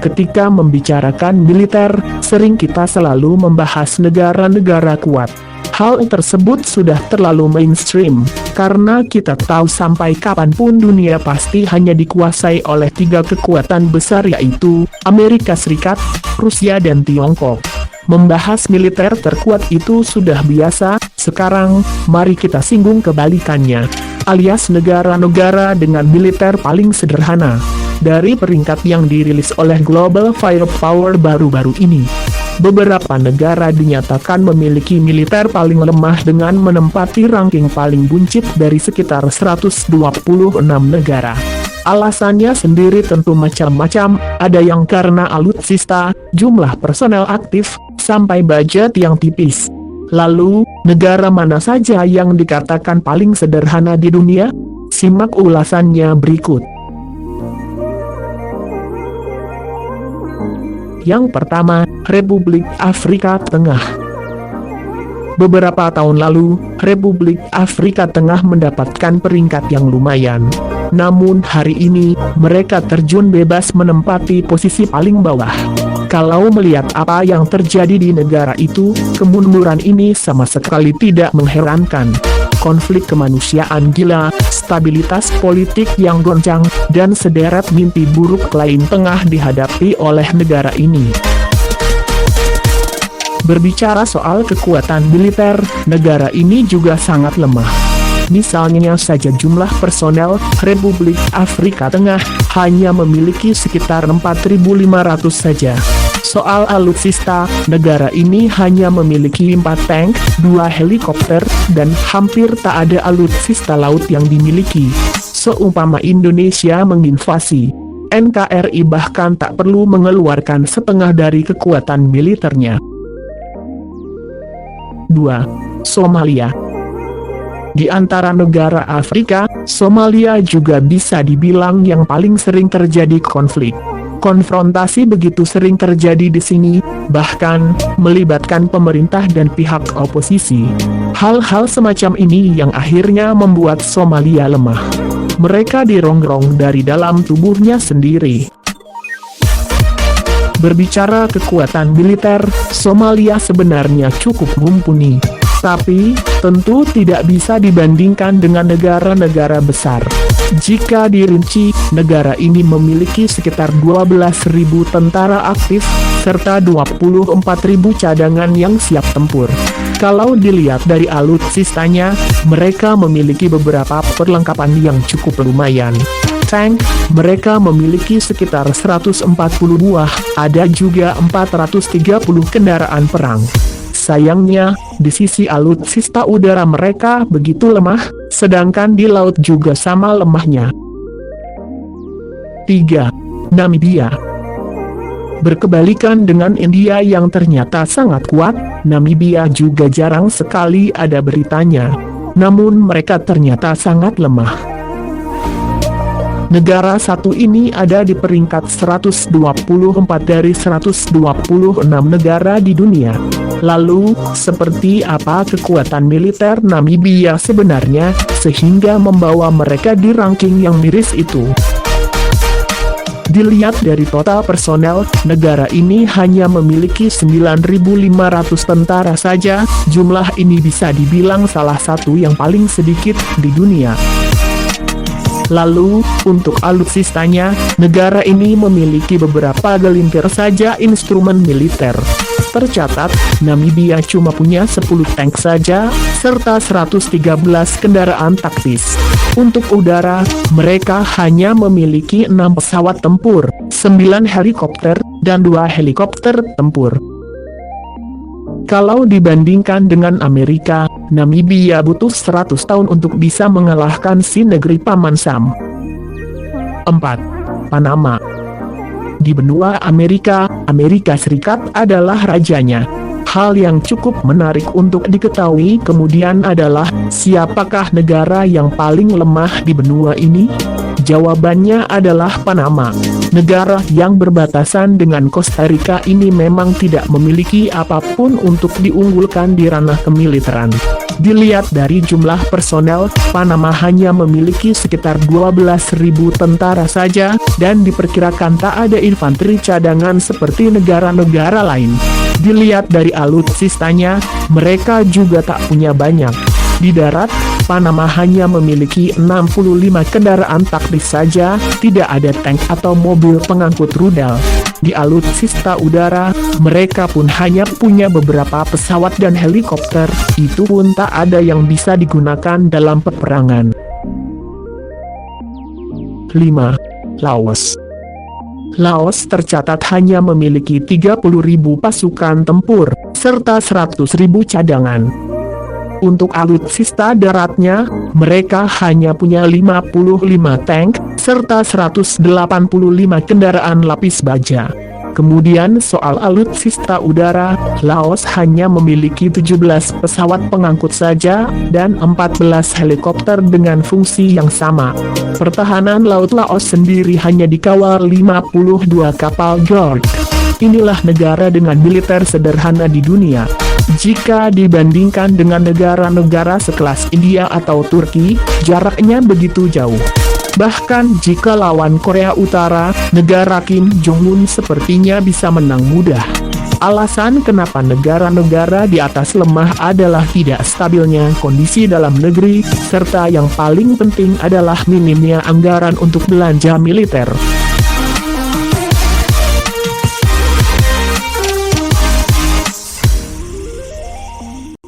Ketika membicarakan militer, sering kita selalu membahas negara-negara kuat. Hal tersebut sudah terlalu mainstream, karena kita tahu sampai kapanpun dunia pasti hanya dikuasai oleh 3 kekuatan besar, yaitu Amerika Serikat, Rusia dan Tiongkok. Membahas militer terkuat itu sudah biasa. Sekarang, mari kita singgung kebalikannya, alias negara-negara dengan militer paling sederhana. Dari peringkat yang dirilis oleh Global Firepower baru-baru ini, beberapa negara dinyatakan memiliki militer paling lemah dengan menempati ranking paling buncit dari sekitar 126 negara. Alasannya sendiri tentu macam-macam, ada yang karena alutsista, jumlah personel aktif, sampai budget yang tipis. Lalu, negara mana saja yang dikatakan paling sederhana di dunia? Simak ulasannya berikut. Yang pertama, Republik Afrika Tengah. Beberapa tahun lalu, Republik Afrika Tengah mendapatkan peringkat yang lumayan. Namun hari ini, mereka terjun bebas menempati posisi paling bawah. Kalau melihat apa yang terjadi di negara itu, kemunduran ini sama sekali tidak mengherankan. Konflik kemanusiaan gila, stabilitas politik yang goncang, dan sederet mimpi buruk lain tengah dihadapi oleh negara ini. Berbicara soal kekuatan militer, negara ini juga sangat lemah. Misalnya saja jumlah personel, Republik Afrika Tengah hanya memiliki sekitar 4.500 saja. Soal alutsista, negara ini hanya memiliki 4 tank, 2 helikopter, dan hampir tak ada alutsista laut yang dimiliki. Seumpama Indonesia menginvasi, NKRI bahkan tak perlu mengeluarkan setengah dari kekuatan militernya. 2. Somalia. Di antara negara Afrika, Somalia juga bisa dibilang yang paling sering terjadi konflik. Konfrontasi begitu sering terjadi di sini, bahkan melibatkan pemerintah dan pihak oposisi. Hal-hal semacam ini yang akhirnya membuat Somalia lemah. Mereka dirongrong dari dalam tubuhnya sendiri. Berbicara kekuatan militer, Somalia sebenarnya cukup mumpuni. Tapi, tentu tidak bisa dibandingkan dengan negara-negara besar. Jika dirinci, negara ini memiliki sekitar 12.000 tentara aktif, serta 24.000 cadangan yang siap tempur. Kalau dilihat dari alutsistanya, mereka memiliki beberapa perlengkapan yang cukup lumayan. Tank, mereka memiliki sekitar 140 buah, ada juga 430 kendaraan perang. Sayangnya, di sisi alutsista udara mereka begitu lemah, sedangkan di laut juga sama lemahnya. 3. Namibia. Berkebalikan dengan India yang ternyata sangat kuat, Namibia juga jarang sekali ada beritanya. Namun mereka ternyata sangat lemah. Negara satu ini ada di peringkat 124 dari 126 negara di dunia. Lalu, seperti apa kekuatan militer Namibia sebenarnya, sehingga membawa mereka di ranking yang miris itu? Dilihat dari total personel, negara ini hanya memiliki 9.500 tentara saja. Jumlah ini bisa dibilang salah satu yang paling sedikit di dunia. Lalu, untuk alutsistanya, negara ini memiliki beberapa gelintir saja instrumen militer. Tercatat, Namibia cuma punya 10 tank saja, serta 113 kendaraan taktis. Untuk udara, mereka hanya memiliki 6 pesawat tempur, 9 helikopter, dan 2 helikopter tempur. Kalau dibandingkan dengan Amerika, Namibia butuh 100 tahun untuk bisa mengalahkan si negeri Paman Sam. 4. Panama. Di benua Amerika, Amerika Serikat adalah rajanya. Hal yang cukup menarik untuk diketahui kemudian adalah, siapakah negara yang paling lemah di benua ini? Jawabannya adalah Panama. Negara yang berbatasan dengan Costa Rica ini memang tidak memiliki apapun untuk diunggulkan di ranah kemiliteran. Dilihat dari jumlah personel, Panama hanya memiliki sekitar 12.000 tentara saja, dan diperkirakan tak ada infanteri cadangan seperti negara-negara lain. Dilihat dari alutsistanya, mereka juga tak punya banyak. Di darat, Panama hanya memiliki 65 kendaraan taktis saja, tidak ada tank atau mobil pengangkut rudal. Di alutsista udara, mereka pun hanya punya beberapa pesawat dan helikopter, itu pun tak ada yang bisa digunakan dalam peperangan. 5. Laos. Laos tercatat hanya memiliki 30.000 pasukan tempur, serta 100.000 cadangan. Untuk alutsista daratnya, mereka hanya punya 55 tank, serta 185 kendaraan lapis baja. Kemudian soal alutsista udara, Laos hanya memiliki 17 pesawat pengangkut saja, dan 14 helikopter dengan fungsi yang sama. Pertahanan laut Laos sendiri hanya dikawal 52 kapal York. Inilah negara dengan militer sederhana di dunia. Jika dibandingkan dengan negara-negara sekelas India atau Turki, jaraknya begitu jauh. Bahkan jika lawan Korea Utara, negara Kim Jong-un sepertinya bisa menang mudah. Alasan kenapa negara-negara di atas lemah adalah tidak stabilnya kondisi dalam negeri, serta yang paling penting adalah minimnya anggaran untuk belanja militer.